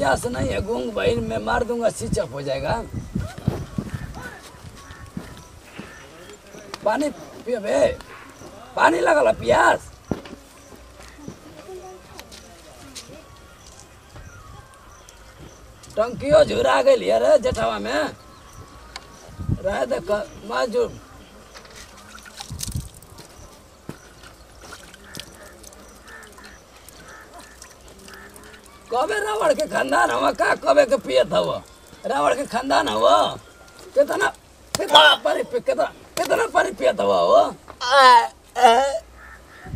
पियास नहीं है गूंग भाई, मैं मार दूंगा स्विच ऑफ हो जाएगा। पानी पियो बे, पानी लगल पियास। टंकियो झुरा गई रे जेठवा में रह दे माजूर। कबे रावण के खानदान हवा का कबे के पियत हव रावण के खानदान हव कितना कितना पानी पियत हव हो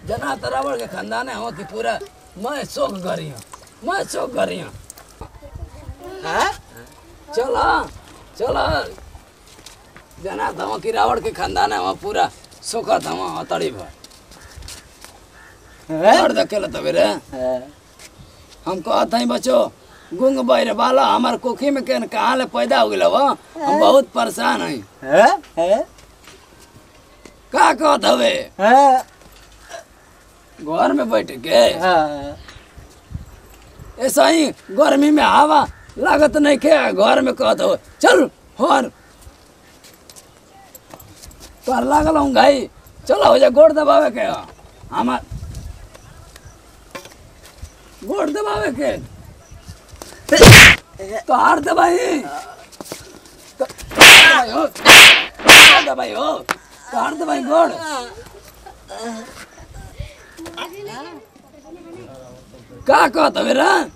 जना तो रावण के खानदान है कि पूरा मैं शोक करियो मैं शोक करियो। चलो चलो जना था कि रावण के खानदान है वहाँ पूरा सुखत हम अतड़ी भर देखेल तब रे हम कहते हैं बच्चों गुंग बैर बाला हमार कोखी में के कहाँ ले पैदा हो गया वो हम बहुत परेशान हैं। का कहत हवे घर में बैठ के ऐसा ही गर्मी में हवा लागत नहीं के घर में कहत हो चल और तोर लागल हूँ भाई चलो हो जा गोड़ दबावे के हमार गोड़ दबावे के तो हार दबाई दबाई हो तो हार दबाई गोड़ का कहत मेरा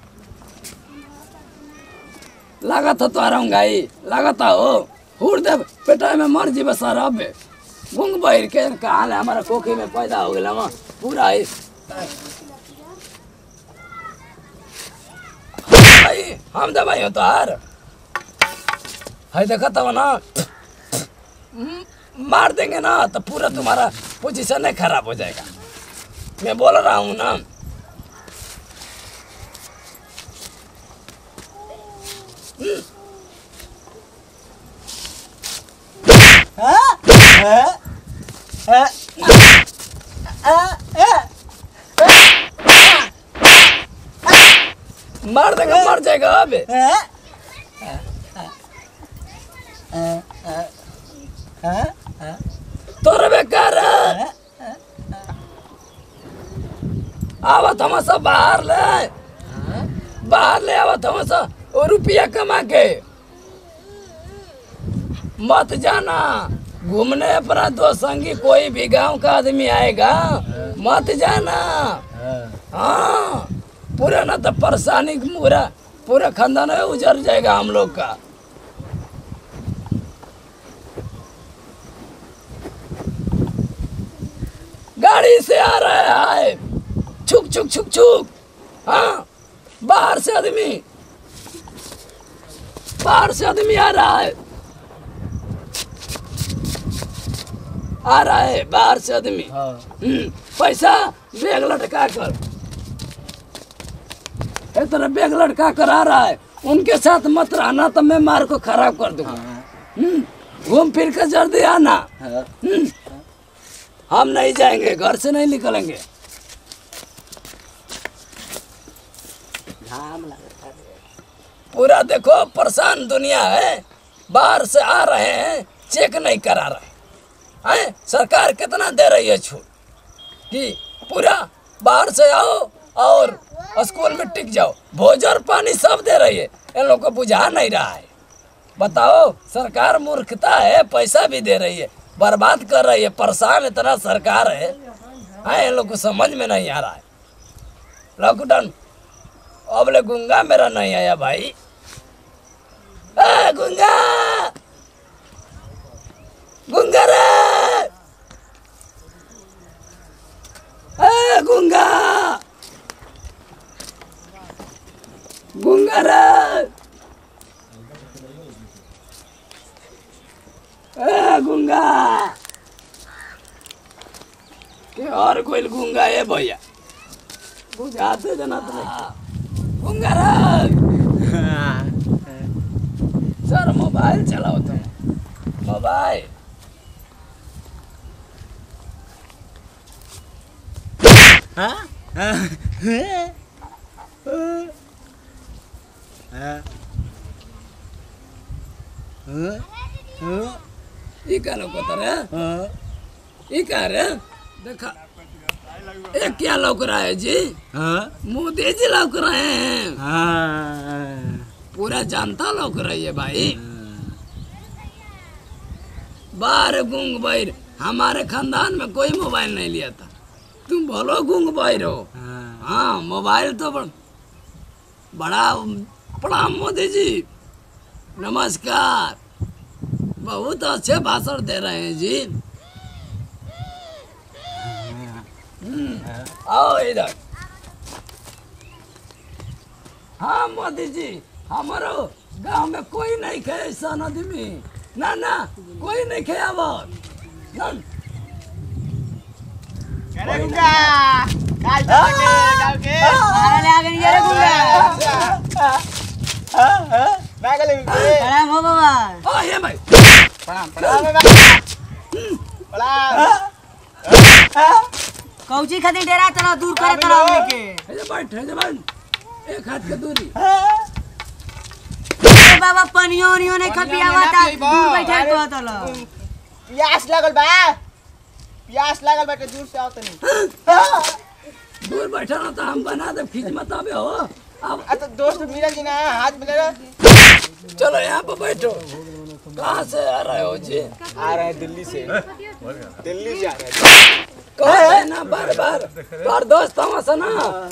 लागत हो तो गाई लागत हो हुर दे पेटा में मर जी बसार अब गुंग बहिर के कहा हमारा कोखी में पैदा हो गया वहाँ पूरा हम दबाई हो तो हार है देखा था ना मार देंगे ना तो पूरा तुम्हारा पोजीशन नहीं खराब हो जाएगा। मैं बोल रहा हूँ ना मार देगा मर जाएगा अब तोरे बेकार आवत हम सब बाहर ले आवत हम सब और रुपया कमा के मत जाना घूमने अपना दो संगी कोई भी गांव का आदमी आएगा मत जाना। हाँ पूरा ना तो परेशानी पूरा खानदान उजड़ जाएगा हम लोग का। गाड़ी से आ रहा है छुक छुक छुक छुक। हाँ बाहर से आदमी आ रहा है बाहर से आदमी। पैसा बैग लटका कर इतना बैग लटका कर आ रहा है उनके साथ मत रहना तो मैं मार को खराब कर दूंगा। घूम फिर कर जल्दी आना। हम नहीं जाएंगे घर से नहीं निकलेंगे। पूरा देखो परेशान दुनिया है बाहर से आ रहे हैं चेक नहीं करा रहे हैं। सरकार कितना दे रही है छूट कि पूरा बाहर से आओ और स्कूल में टिक जाओ भोजन पानी सब दे रही है इन लोग को बुझा नहीं रहा है। बताओ सरकार मूर्खता है पैसा भी दे रही है बर्बाद कर रही है परेशान इतना सरकार है। इन लोग को समझ में नहीं आ रहा है। लॉकडाउन अब ले गुंगा मेरा नहीं आया भाई। गुंगा गुंगा रे गुंगा गुंगा रे गुंगा के और कोई गुंगा है भैया बुझाते जना तो गुंगा रे सर मोबाइल चलाओ तुम मोबाइल। ये क्या लौकता रे? ये क्या रे? देखा ये क्या लौक रहा है जी? मोदी जी लौक रहे हैं। पूरा जनता लौक रही है भाई। बार गूंग बैर, हमारे खानदान में कोई मोबाइल नहीं लिया था। तुम बोलो गूंग बैर हो। हाँ मोबाइल तो बड़ा प्रणाम मोदी जी, नमस्कार। बहुत अच्छे भाषण दे रहे हैं जी। आओ इधर। हाँ मोदी जी, हमारो गांव में कोई नहीं खे ऐसा आदमी। ना ना कोई नहीं खे अब प्रणाम हो बाबा। ये भाई कौची खातिर डेरा तला दूर करे तला हमने के। बैठ एक हाथ के दूरी। ए बाबा पनियो ओनियो नहीं खपियावा ता दूर बैठे तो तला। प्यास लागल बा, प्यास लागल बाटे, दूर से आओ तनी। दूर बैठा ना तो हम बना दे, खींच मत आवे हो। अब तो दोस्त मिलल जी ना, हाथ मिले। चलो यहाँ पर बैठो। कहाँ से आ रहे हो जी? आ रहे हैं दिल्ली से, दिल्ली से आ रहे हैं। कहे ना बार बार तोर दोस्त हमसे ना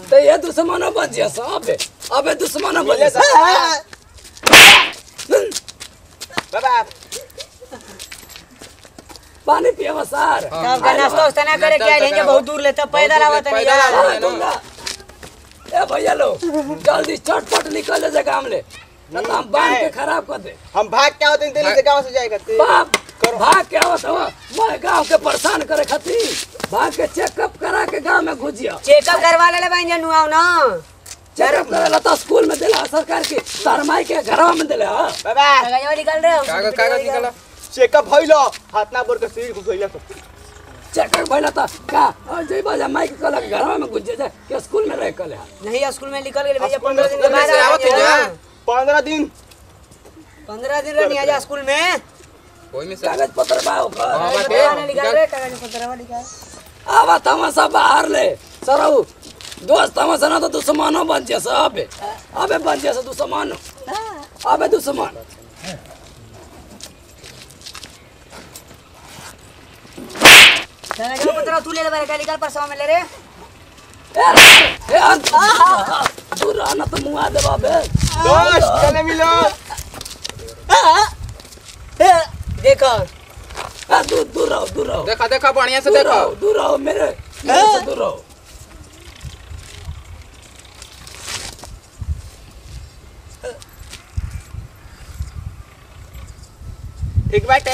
तो ये दुश्मन बन जिया अबे अबे दुश्मन बन जिया। बाबा पानी पिया सर। तब का नाश्ता वास्ता ना करे के आइल हैं बहुत दूर ले तब पैदल आवत नहीं यार। ए भैया लो जल्दी चटपट निकल जा काम ले, न तो हम बांध के खराब कर दे। हम भाग के आवत दिल्ली से, गांव से जाएगा बाप भाग के आवत हो मैं गांव के परेशान करे खातिर भाग के चेकअप करा के गांव में घुसिया। चेकअप करवा ले बहन जनु आओ ना। चेकअप करेला तो स्कूल में देला सरकार की, सरमाई के घरवा में देला। बाबा कागज निकाल रहे हो? कागज निकाला। चेकअप भइलो, हाथ ना बोर के शरीर घुसैला सब। चेकअप भइला त का जई बाजा माई के कल घरवा में घुस जा के स्कूल में रह कले। नहीं स्कूल में निकल गेल भैया 15 दिन के बाद आवत है। 15 दिन 15 दिन रहनी आजा स्कूल में। कोई में कागज पत्र बा ओकर निकाल रहे कागज पत्र वाली का। आवा तमाशा बाहर ले सरऊ दोस्त तमाशा ना तो दुश्मनो बन जा सब। अबे बन जा दुश्मन, अबे दुश्मन। कागज पत्र तू ले ले बारे का निकाल परसवा में ले रे। ए दूर आना तो मुआ दे बाबे। दोस्त चले मिलो। देखो दूर रहो दूर रहो। देखा देखा बढ़िया से दूर देखो। रहो दूर रहो मेरे से दूर रहो। ठीक बाटे।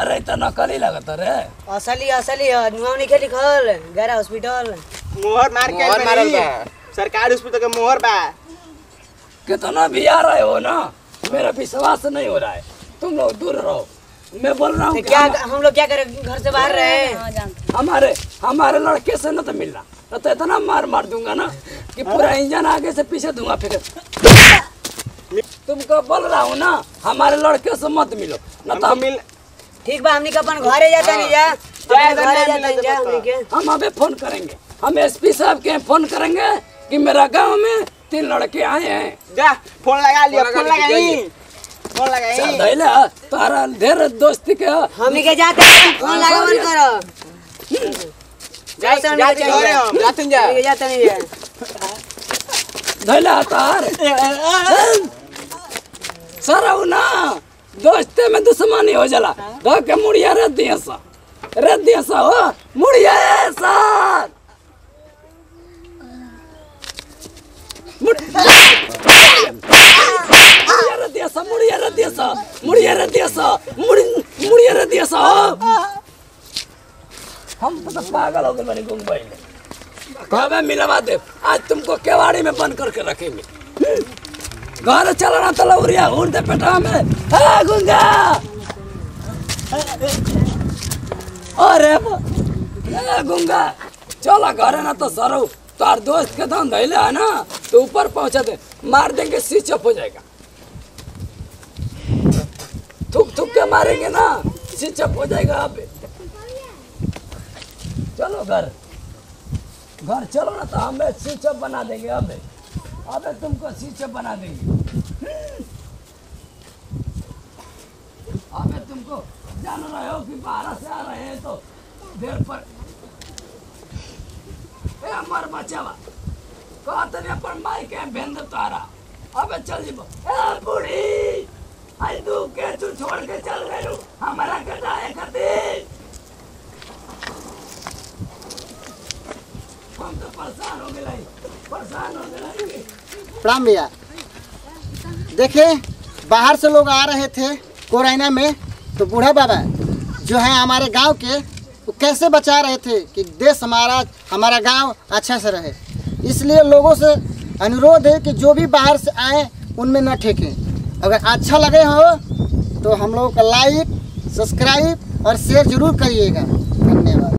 अरे तो नकली लगत रे। असली असली है नुआ नहीं के लिखल गैरा हॉस्पिटल। मोहर मार के मारल बा, सरकारी हॉस्पिटल के मोहर बा। कितना भी आ रहे हो ना, मेरा विश्वास नहीं हो रहा है। तुम लोग दूर रहो। मैं बोल रहा हूँ क्या हम लोग क्या करें, घर से बाहर रहे। हमारे लड़के से न तो मिलना, न तो इतना मार मार दूंगा ना कि पूरा इंजन आगे से पीछे दूंगा फिर। तुमको बोल रहा हूँ ना, हमारे लड़के से मत मिलो न तो मिल। ठीक बा हमनी का अपन घरे जाता नहीं जा। घरे जाता नहीं जा हमनी के। हम अबे फोन करेंगे, हम एसपी साहब के फोन करेंगे कि मेरा गांव में 3 लड़के आए हैं। जा फोन लगा लिया, फोन लगाई, फोन लगाई। चल दैला तारा ढेर दोस्ती के हमनी के जाते हैं फोन लगावन करो। जा जाते जा। हमनी के जाता नहीं जा। दैला तार सरऊ ना दोस्ते में दुश्मनी हो जाला। धो के मुड़िया रख दिया सा हो मुड़िया सर मुड़िया रख दिया हम तो पागल हो गए बनी मुंबई में। कब मिलवा दे आज तुमको केवाड़ी में बंद करके रखेंगे। घर चलाना तो लौरिया उड़ दे पेटा में। गुंगा अरे गुंगा चला घर ना तो सरो तार दोस्त के दाम धैले है ना तो ऊपर पहुंचा दे, मार देंगे स्विच ऑफ हो जाएगा। थूक थूक के मारेंगे ना स्विच ऑफ हो जाएगा। अबे चलो घर घर चलो ना, तो हमें स्विच ऑफ बना देंगे। अबे तुमको स्विच ऑफ बना देंगे। अबे तुमको जान रहे हो कि बाहर से आ रहे हैं तो देर पर हमार बचावा कहते नहीं पर माई के भेंद तारा। अबे चल जी बूढ़ी आई तू के तू छोड़ के चल गए हमारा कटाए खातिर। हम तो परेशान हो गए। प्रणाम भैया। देखिए बाहर से लोग आ रहे थे कोरोना में, तो बूढ़ा बाबा जो है हमारे गांव के वो कैसे बचा रहे थे कि देश हमारा गांव अच्छा से रहे। इसलिए लोगों से अनुरोध है कि जो भी बाहर से आए उनमें न ठेकें। अगर अच्छा लगे हो तो हम लोगों का लाइक, सब्सक्राइब और शेयर जरूर करिएगा। धन्यवाद।